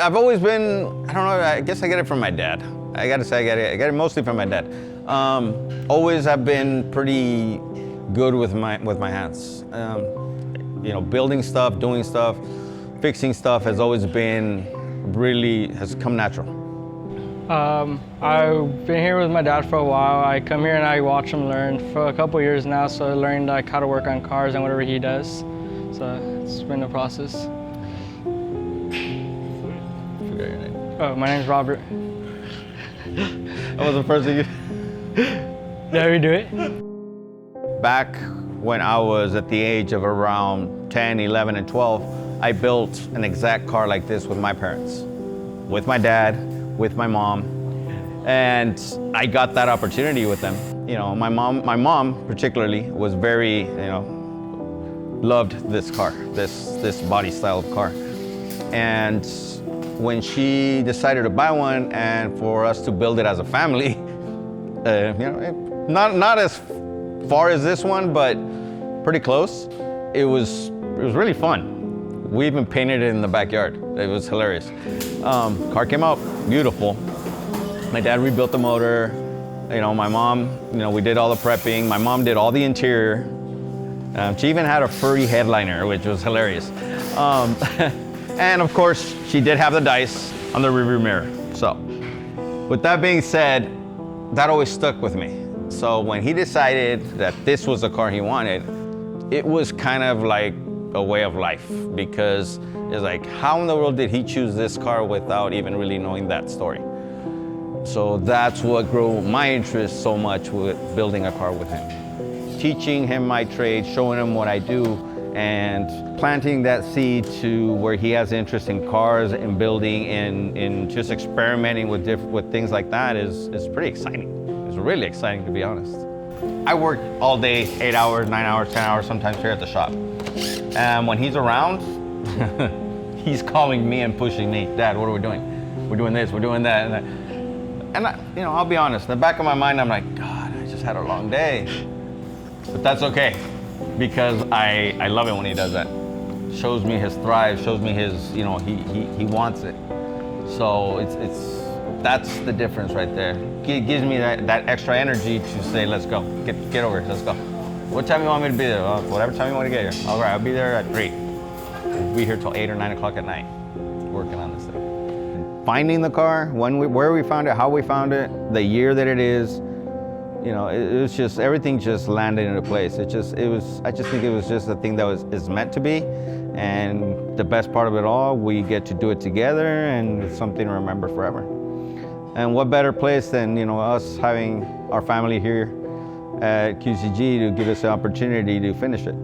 I've always been, I don't know, I guess I get it from my dad. I gotta say, I get it mostly from my dad. Always have been pretty good with my hands. You know, building stuff, doing stuff, fixing stuff has always been has come natural. I've been here with my dad for a while. I come here and I watch him learn for a couple years now, so I learned like how to work on cars and whatever he does. So it's been a process. Forgot your name. Oh, my name's Robert. That was the first thing you... Did we do it? Back when I was at the age of around 10, 11, and 12, I built an exact car like this with my parents, with my dad, with my mom, and I got that opportunity with them. You know, my mom particularly was very, you know, loved this car, this body style of car. And when she decided to buy one and for us to build it as a family, you know, not as far as this one, but pretty close. It was really fun. We even painted it in the backyard. It was hilarious. Car came out beautiful. My dad rebuilt the motor. You know, my mom, you know, we did all the prepping. My mom did all the interior. She even had a furry headliner, which was hilarious. And of course, she did have the dice on the rearview mirror. So, with that being said, that always stuck with me. So when he decided that this was the car he wanted, it was kind of like a way of life, because it's like, how in the world did he choose this car without even really knowing that story? So that's what grew my interest so much with building a car with him. Teaching him my trade, showing him what I do, and planting that seed to where he has interest in cars and building and just experimenting with things like that is pretty exciting. It's really exciting, to be honest. I work all day, 8 hours, 9 hours, 10 hours, sometimes here at the shop. And when he's around, he's calling me and pushing me. Dad, what are we doing? We're doing this, we're doing that. And I, you know, I'll be honest, in the back of my mind, I'm like, God, I just had a long day. But that's okay, because I love it when he does that. Shows me his thrive, shows me his, you know, he wants it. So that's the difference right there. It gives me that extra energy to say, let's go, get over here, let's go. What time you want me to be there? Whatever time you want to get here. All right, I'll be there at 3. We'll be here till 8 or 9 o'clock at night, working on this thing. Finding the car, where we found it, how we found it, the year that it is, you know, it was just, everything just landed into place. I just think it was just a thing that is meant to be. And the best part of it all, we get to do it together, and it's something to remember forever. And what better place than, you know, us having our family here at QCG to give us the opportunity to finish it.